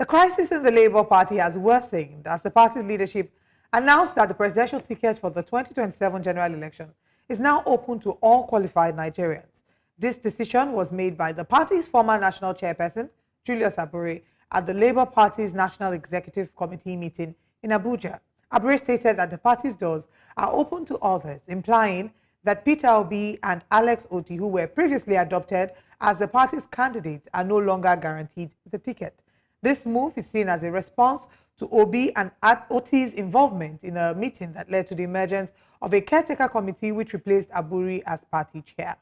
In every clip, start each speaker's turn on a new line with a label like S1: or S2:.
S1: The crisis in the Labour Party has worsened as the party's leadership announced that the presidential ticket for the 2027 general election is now open to all qualified Nigerians. This decision was made by the party's former national chairperson, Julius Abure, at the Labour Party's National Executive Committee meeting in Abuja. Abure stated that the party's doors are open to others, implying that Peter Obi and Alex Otti, who were previously adopted as the party's candidates, are no longer guaranteed the ticket. This move is seen as a response to Obi and Otti's involvement in a meeting that led to the emergence of a caretaker committee which replaced Abure as party chair.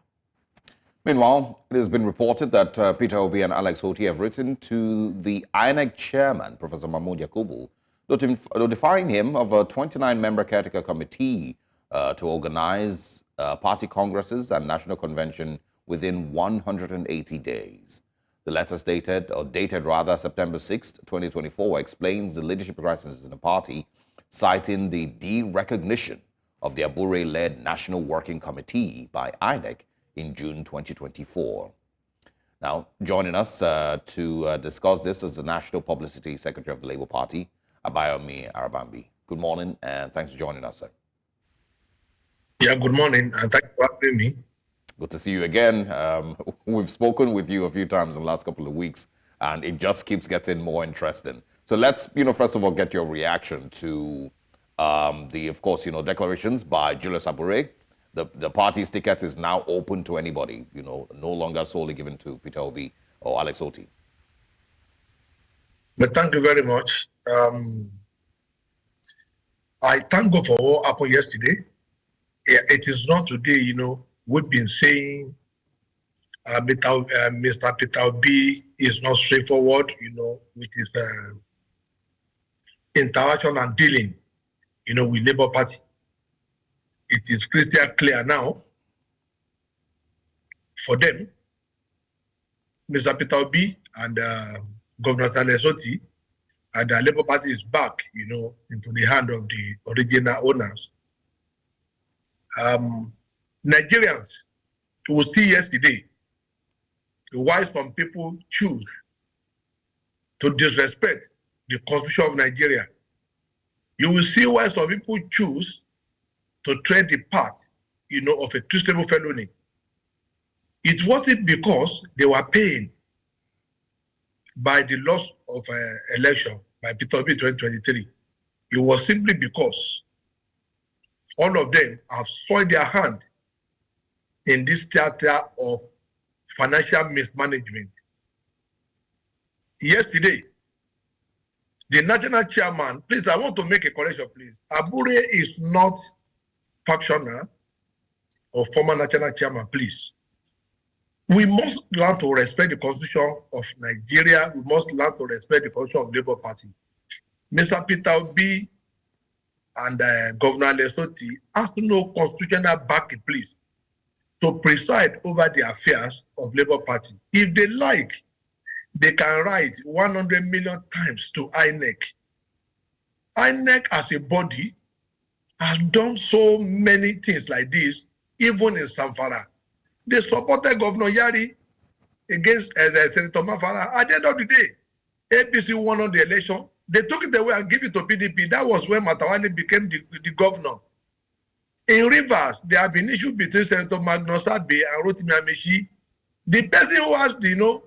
S2: Meanwhile, it has been reported that Peter Obi and Alex Otti have written to the INEC chairman, Professor Mahmood Yakubu, notifying him of a 29-member caretaker committee to organize party congresses and national convention within 180 days. The letter dated September 6, 2024, explains the leadership crisis in the party, citing the de-recognition of the Abure-led National Working Committee by INEC in June 2024. Now, joining us to discuss this is the National Publicity Secretary of the Labour Party, Abayomi Arabambi. Good morning, and thanks for joining us, sir.
S3: Yeah, good morning, and thank you for having me.
S2: Good to see you again. We've spoken with you a few times in the last couple of weeks, and it just keeps getting more interesting. So let's, first of all, get your reaction to of course, declarations by Julius Abure. The party's ticket is now open to anybody, no longer solely given to Peter Obi or Alex Otti.
S3: But thank you very much. I thank God for what happened yesterday. It is not today, we've been saying Mr. Peter Obi is not straightforward, with his interaction and dealing, with Labour Party. It is crystal clear now for them, Mr. Peter Obi and Governor Alex Otti, and the Labour Party is back, into the hand of the original owners. Nigerians will see yesterday why some people choose to disrespect the Constitution of Nigeria. You will see why some people choose to tread the path, of a treasonable felony. It wasn't because they were paying by the loss of election by Peter Obi 2023. It was simply because all of them have soiled their hand in this theater of financial mismanagement. Yesterday, the national chairman, please, I want to make a correction, please. Abure is not factional or former national chairman, please. We must learn to respect the Constitution of Nigeria. We must learn to respect the Constitution of the Labour Party. Mr. Peter Obi and Governor Alex Otti have no constitutional backing, please, to preside over the affairs of Labour Party. If they like, they can write 100 million times to INEC. INEC as a body has done so many things like this, even in Zamfara. They supported Governor Yari against Senator Mafara. At the end of the day, APC won the election. They took it away and gave it to PDP. That was when Matawale became the governor. In Rivers, there have been issues between Senator Magnus Abe and Rotimi Amechi. The person who has, the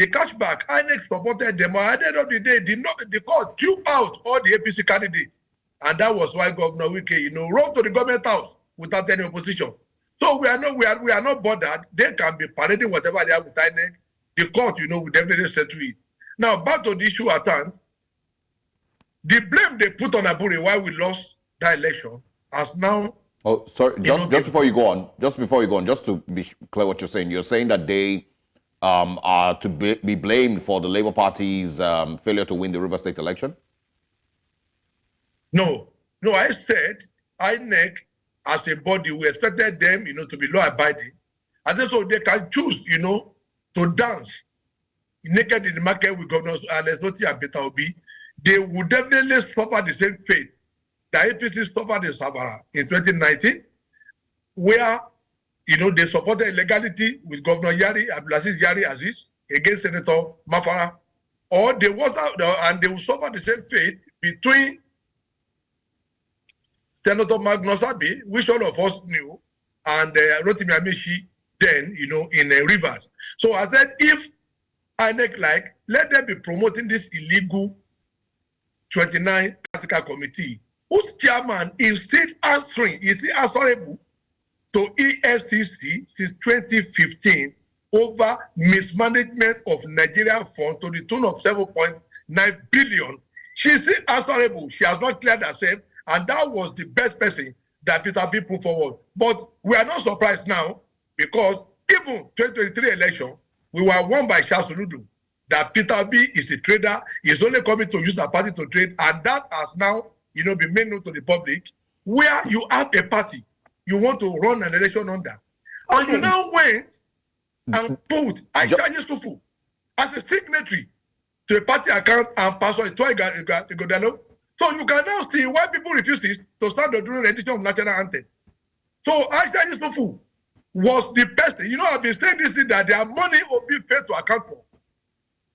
S3: cashback, INEC supported them. At the end of the day, the court threw out all the APC candidates. And that was why Governor Wike, wrote to the government house without any opposition. So we are not bothered. They can be parading whatever they have with INEC. The court, will definitely settle it. Now, back to the issue at hand. The blame they put on Abure why we lost that election has now...
S2: Oh, sorry, just before you go on, just to be clear what you're saying that they are to be blamed for the Labour Party's failure to win the River State election?
S3: No, I said INEC as a body, we expected them, to be law-abiding. And so they can choose, to dance naked in the market with Governors Alex Otti and Peter Obi. They would definitely suffer the same fate that APC suffered in Zamfara in 2019, where, they supported illegality with Governor Abdulaziz Yari Aziz against Senator Mafara. or they was out there and they will suffer the same fate between Senator Magnus Abbey, which all of us knew, and Rotimi Amaechi then, in Rivers. So I said, if INEC let them be promoting this illegal 29 caretaker committee, whose chairman is still answerable to EFCC since 2015 over mismanagement of Nigeria funds to the tune of 7.9 billion. She is still answerable. She has not cleared herself, and that was the best person that Peter B put forward. But we are not surprised now, because even 2023 election, we were won by Charles Oludu, that Peter B is a trader, is only coming to use the party to trade, and that has now, been made known to the public, where you have a party you want to run an election under. And you now went and put Aisha Yesufu as a signatory to a party account and pastor Igodalo. So you can now see why people refuse to stand during the edition of national anthem. So Aisha Yesufu was the person. I've been saying this thing, that their money will be fair to account for.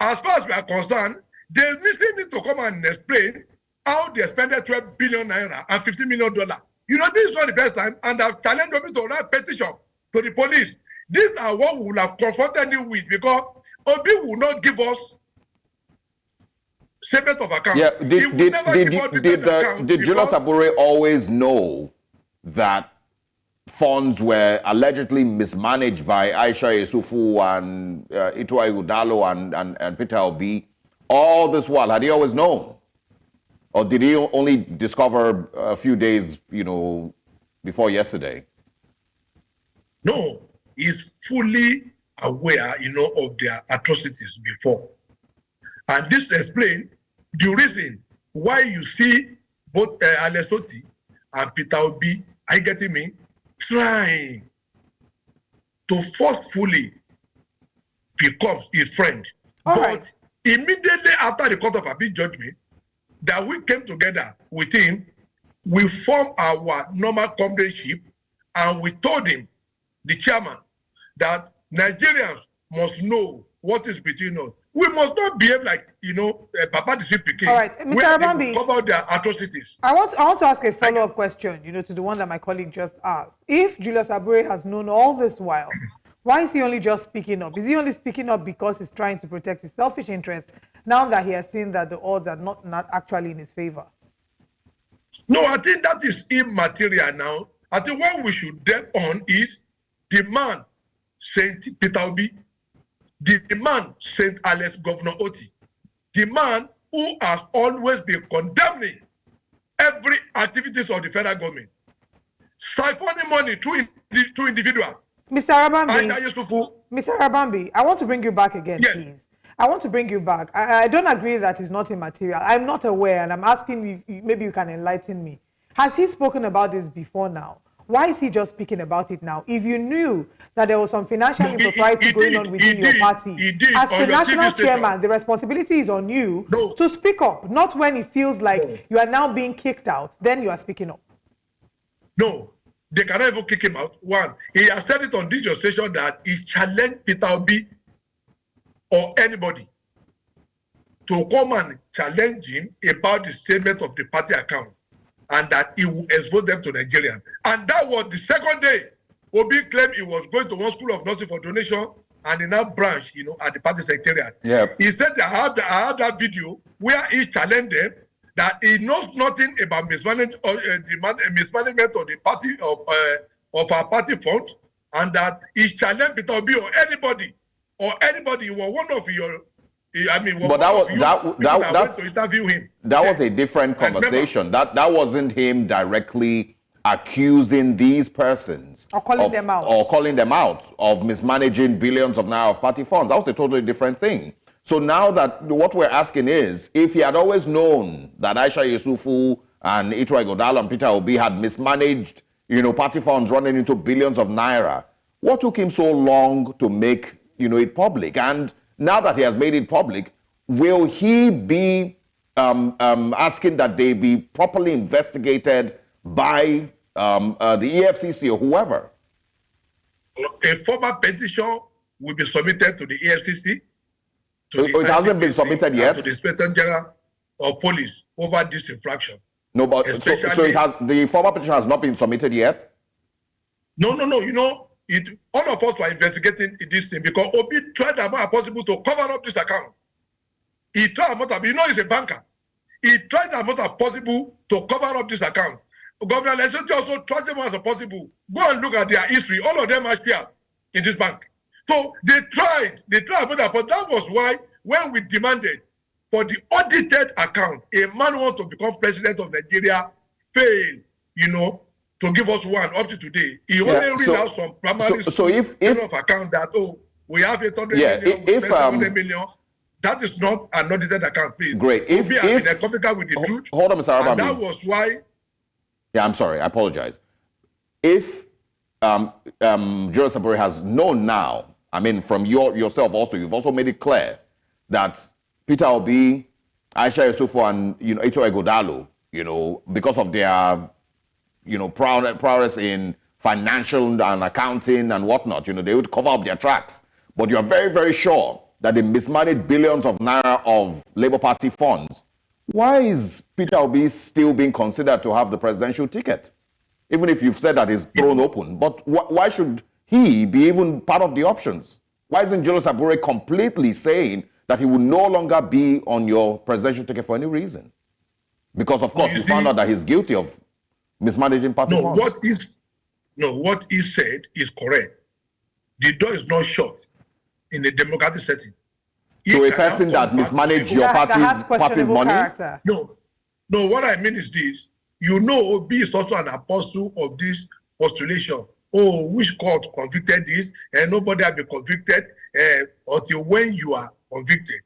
S3: As far as we are concerned, they need to come and explain how they spent 12 billion naira and $50 million. This is not the first time, and I've challenged them to write petition to the police. These are what we will have confronted you with, because Obi will not give us statement of account.
S2: Yeah, did Julius Abure always know that funds were allegedly mismanaged by Aisha Yesufu and Itua Ighodalo and Peter Obi all this while? Had he always known? Or did he only discover a few days, before yesterday?
S3: No, he's fully aware, of their atrocities before. And this explains the reason why you see both Alex Otti and Peter Obi, are you getting me, trying to forcefully become his friend. But immediately after the Court of Appeal judgment, that we came together with him, we formed our normal comradeship, and we told him, the chairman, that Nigerians must know what is between us. We must not behave like, Papa District Peking.
S1: All right, Mr. Arabambi,
S3: cover their atrocities.
S1: I want to ask a follow-up question, to the one that my colleague just asked. If Julius Abure has known all this while, why is he only just speaking up? Is he only speaking up because he's trying to protect his selfish interests now that he has seen that the odds are not actually in his favor?
S3: No, I think that is immaterial now. I think what we should delve on is the man, Saint Peter Obi, the man, Saint Alex Governor Otti, the man who has always been condemning every activities of the federal government, siphoning money to individuals.
S1: Mr. Arabambi, I want to bring you back again, yes, please. I want to bring you back. I don't agree that it's not immaterial. I'm not aware, and I'm asking you, maybe you can enlighten me. Has he spoken about this before now? Why is he just speaking about it now? If you knew that there was some financial impropriety going on within your party, as the national chairman, the responsibility is on you to speak up, not when it feels like you are now being kicked out, then you are speaking up.
S3: No. They cannot even kick him out. One, he has said it on this station that he challenged Peter Obi or anybody to come and challenge him about the statement of the party account, and that he will expose them to Nigerians. And that was the second day Obi claimed he was going to one school of nursing for donation, and in that branch, at the party secretariat. Yeah. He said that I have that video where he challenged them, that he knows nothing about mismanagement of the party of our party fund, and that he challenged Peter Obi or anybody who was one of your. But that went to interview him. That was a different conversation. That wasn't him directly accusing these persons
S1: or calling
S3: them out
S2: of mismanaging billions of naira of party funds. That was a totally different thing. So now that what we're asking is, if he had always known that Aisha Yesufu and Itua Ighodalo and Peter Obi had mismanaged, party funds running into billions of naira, what took him so long to make, it public? And now that he has made it public, will he be asking that they be properly investigated by the EFCC or whoever?
S3: A formal petition will be submitted to the EFCC. to the
S2: it hasn't been submitted yet?
S3: to the Inspector General of Police over this infraction.
S2: No, but so it has, the formal petition has not been submitted yet?
S3: No. You know, all of us were investigating this thing because Obi tried as much as possible to cover up this account. He tried as much as, you know, he's a banker. He tried as much as possible to cover up this account. Governor Lesotho also tried as much as possible. Go and look at their history. All of them are shares in this bank. So they tried as much as possible. That was why when we demanded for the audited account, a man wants to become president of Nigeria, failed, you know, to give us one up to today. He only read out some primary of account that, oh, we have 800 million, we 700 million. That is not an audited account, please.
S2: Great. If
S3: we have been complicated with the truth.
S2: Hold on, Mr. Arabambi.
S3: And that was why.
S2: Yeah, I'm sorry. I apologize. If Julius Abure has known now, I mean, from yourself also, you've also made it clear that Peter Obi, Aisha Yusufu, and Ito Egodalo, because of their prowess in financial and accounting and whatnot, they would cover up their tracks. But you are very, very sure that they mismanaged billions of naira of Labour Party funds. Why is Peter Obi still being considered to have the presidential ticket? Even if you've said that it's thrown open. But why should he be even part of the options? Why isn't Julius Abure completely saying that he will no longer be on your presidential ticket for any reason? Because, of course, you found out that he's guilty of mismanaging party funds.
S3: What he said is correct. The door is not shut in a democratic setting.
S2: So a person that mismanaged your party's money?
S1: Character.
S3: No, what I mean is this. Obi is also an apostle of this postulation. Oh, which court convicted this? And nobody has been convicted until when you are convicted,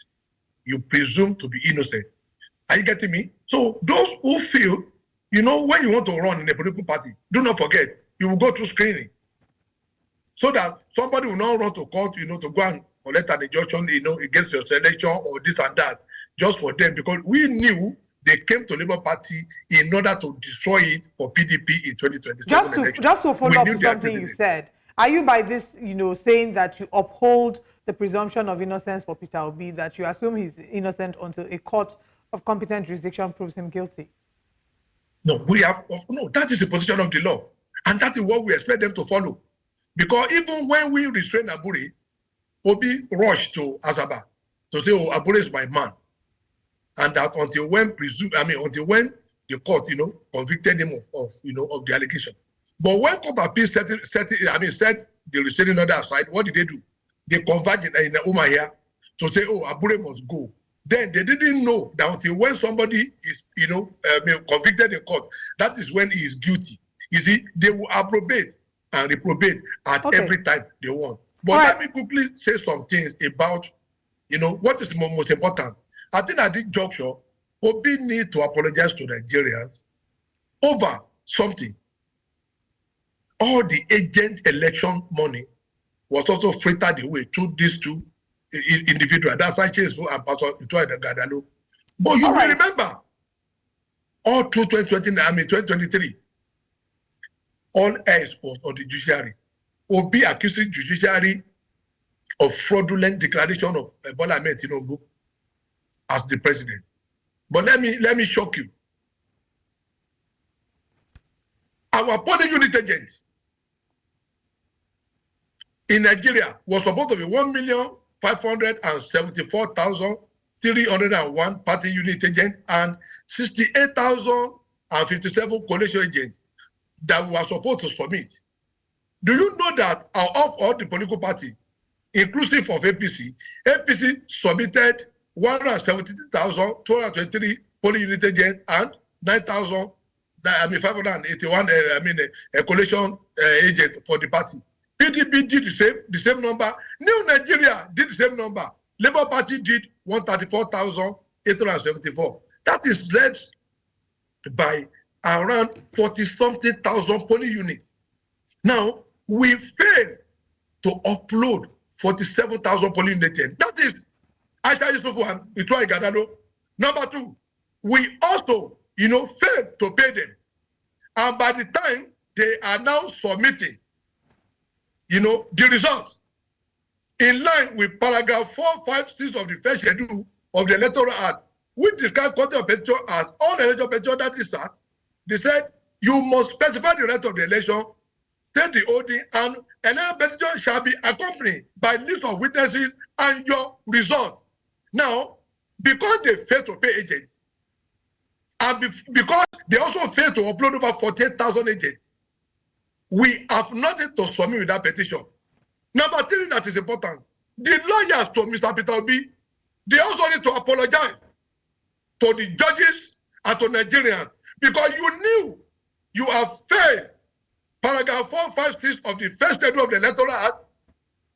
S3: you presume to be innocent. Are you getting me? So those who feel, when you want to run in a political party, do not forget, you will go through screening. So that somebody will not run to court, to go and collect an injunction, against your selection or this and that, just for them, because we knew they came to Labour Party in order to destroy it for PDP in 2027 election.
S1: Just to follow up to something you said, are you by this, saying that you uphold the presumption of innocence for Peter Obi, that you assume he's innocent until a court of competent jurisdiction proves him guilty?
S3: No, that is the position of the law. And that is what we expect them to follow. Because even when we restrain Abure, Obi rushed to Asaba to say, oh, Abure is my man. And that until when the court, convicted him of the allegation. But when Court of Appeal set the restraining order aside, what did they do? They converged in Uma here to say, oh, Abure must go. Then they didn't know that until when somebody is, convicted in court, that is when he is guilty. You see, they will approbate and reprobate at every time they want. But let me quickly say some things about, what is the most important. I think at this juncture, Obi needs to apologize to Nigerians over something. All the agent election money was also frittered away to these two individuals. That's why Chesu and Pastor Ito Gadalo. But you will remember, all through 2023, all else was on the judiciary. Obi accusing judiciary of fraudulent declaration of Bola Ahmed Tinubu as the president. But let me shock you. Our polling unit agent in Nigeria was supposed to be 1,574,301 party unit agents and 68,057 coalition agents that we were supposed to submit. Do you know that out of all the political parties, inclusive of APC submitted 173,223 polling unit agents and 9,581 coalition agents for the party. PDP did the same number. New Nigeria did the same number. Labour Party did 134,874. That is led by around 40-something thousand polling units. Now, we failed to upload 47,000 polling units. That is Aisha Yusufu and Ito Egodalo. Number two, we also, failed to pay them. And by the time they are now submitting, the results, in line with paragraph 456 of the first schedule of the Electoral Act, which describes quality of petition as all electoral petition that is act, they said you must specify the right of the election, state the holding, and electoral petition shall be accompanied by list of witnesses and your results. Now, because they failed to pay agents, and because they also failed to upload over 48,000 agents, we have nothing to submit with that petition. Number three, that is important. The lawyers to Mr. Peter Obi, they also need to apologize to the judges and to Nigerians because you knew you have failed paragraph 456 of the first schedule of the Electoral Act.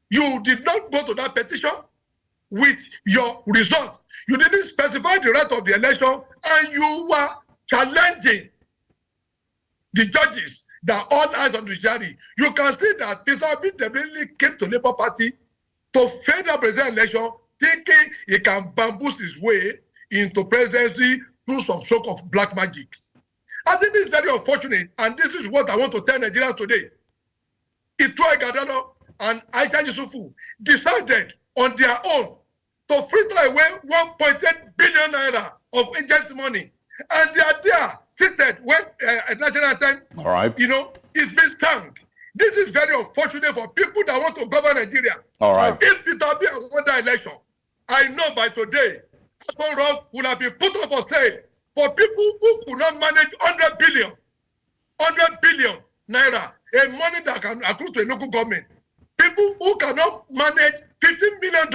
S3: You did not go to that petition with your results. You didn't specify the right of the election, and you were challenging the judges that all eyes on the judiciary. You can see that Peter Obi deliberately came to Labour Party to fail the presidential election, thinking he can bamboozle his way into presidency through some sort of black magic. I think this is very unfortunate, and this is what I want to tell Nigerians today. Itoye Gadalo and Aisha Yusufu decided on their own to fritter away 1.8 billion naira of agent money, and they are there seated when national time, is being stung. This is very unfortunate for people that want to govern Nigeria.
S2: All right.
S3: If Peter Obi won that election, I know by today, Aston Rock would have been put up for sale for people who could not manage 100 billion naira, a money that can accrue to a local government. People who cannot manage $15 million,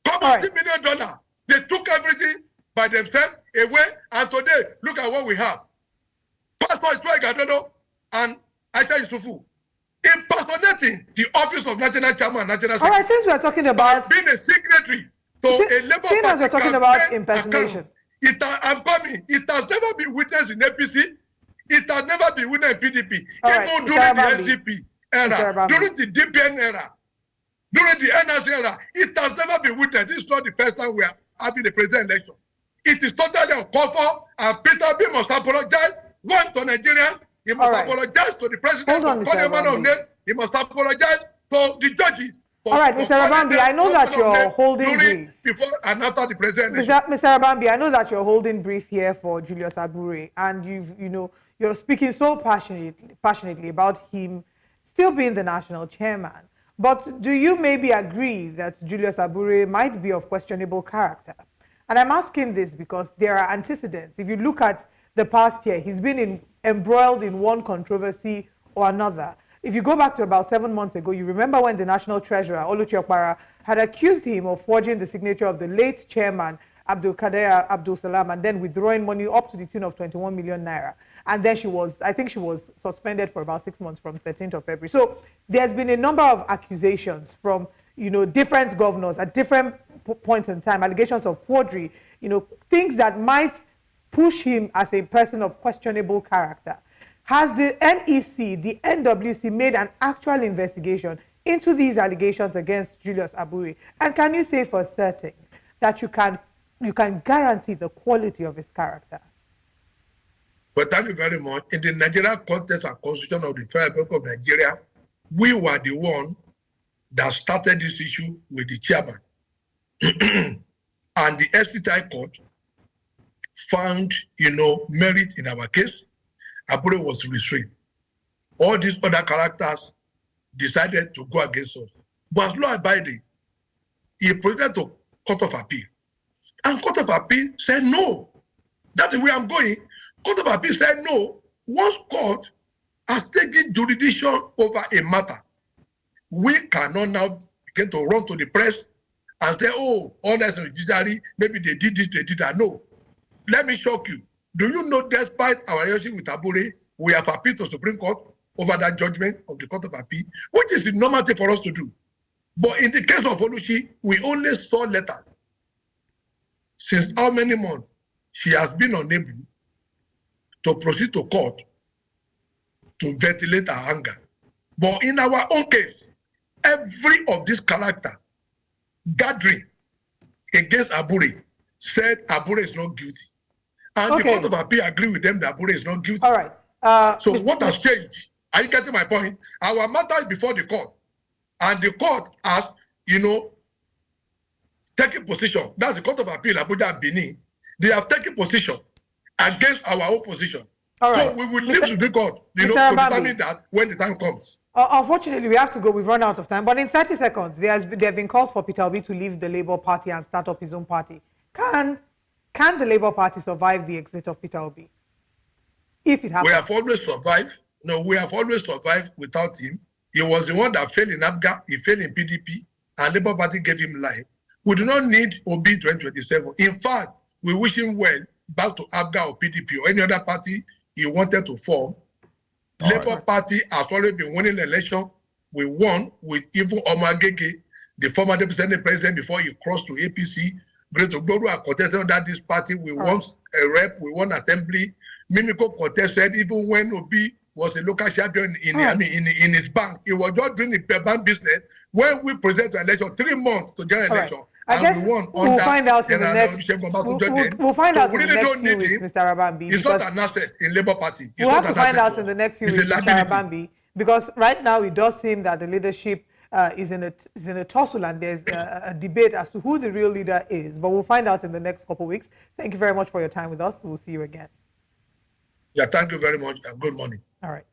S3: $15 million. They took everything by themselves away, and today, look at what we have. Pastor Itoye Gadalo and Aisha Yusufu impersonating the office of National Chairman, National Secretary.
S1: All right, since we're talking about
S3: being a secretary to a Labour Party,
S1: we're talking about impersonation.
S3: I'm coming. It has never been witnessed in APC. It has never been witnessed in PDP. Even during the NCP era, during the DPN era, during the NRC era, it has never been witnessed. This is not the first time we are having a president election. It is totally uncalled for, and Peter Obi must apologize. One, to Nigerians. He must apologize to the president. He must apologize to the judges.
S1: All right, Mr. Arabambi, I know that you're holding brief.
S3: Before and after the president.
S1: Mr. Arabambi, I know that you're holding brief here for Julius Abure, and you're speaking so passionately about him still being the national chairman. But do you maybe agree that Julius Abure might be of questionable character? And I'm asking this because there are antecedents. If you look at the past year, he's been embroiled in one controversy or another. If you go back to about 7 months ago, you remember when the National Treasurer, Oluchi Okpara, had accused him of forging the signature of the late chairman, Abdul Kader Abdul Salam, and then withdrawing money up to the tune of 21 million naira. And then I think she was suspended for about 6 months from 13th of February. So there's been a number of accusations from, different governors at different points in time, allegations of forgery, things that might push him as a person of questionable character. Has the NEC, the NWC, made an actual investigation into these allegations against Julius Abure? And can you say for certain that you can guarantee the quality of his character?
S3: Well, thank you very much. In the Nigerian context and constitution of the Federal Republic of Nigeria, we were the one that started this issue with the chairman. And the FCTI court found, merit in our case. Abure was restrained. All these other characters decided to go against us. But as law abiding, he proceeded to Court of Appeal. And Court of Appeal said no. That's the way I'm going. Court of Appeal said no. Once court has taken jurisdiction over a matter, we cannot now begin to run to the press and say, oh, all that's in the judiciary, maybe they did this, they did that. No. Let me shock you. Do you know, despite our relationship with Abure, we have appealed to Supreme Court over that judgment of the Court of Appeal, which is the normal thing for us to do. But in the case of Oluchi, we only saw letters. Since how many months she has been unable to proceed to court to ventilate her anger. But in our own case, every of this character gathering against Abure said Abure is not guilty. And the Court of Appeal agreed with them that Abure is not guilty.
S1: All right.
S3: So what has changed? Are you getting my point? Our matter is before the court. And the court has, taken position. That's the Court of Appeal, Abuja and Benin. They have taken position against our own position. All right. So we will leave to the court, to determine that when the time comes.
S1: Unfortunately, we have to go. We've run out of time. But in 30 seconds, there have been calls for Peter Obi to leave the Labour Party and start up his own party. Can the Labour Party survive the exit of Peter Obi? If it happens.
S3: We have always survived. No, we have always survived without him. He was the one that failed in ABGA, he failed in PDP, and Labour Party gave him life. We do not need Obi 2027. In fact, we wish him well back to ABGA or PDP or any other party he wanted to form. Labour Party has already been winning the election. We won with even Omar Gege, the former deputy senate president, before he crossed to APC. Great Ogboru are contested under this party. We won a rep, we won assembly. Mimiko contested even when Obi was a local champion in his bank. He was just doing the bank business when we present the election 3 months to general election.
S1: I guess we'll find out in the next. We'll find out in the next few weeks, Mr. Arabambi.
S3: It's not an asset in Labour Party.
S1: We'll have to find out in the next few weeks, Mr. Arabambi, because right now it does seem that the leadership is in a tussle, and there's a debate as to who the real leader is. But we'll find out in the next couple of weeks. Thank you very much for your time with us. We'll see you again.
S3: Yeah, thank you very much, and good morning.
S1: All right.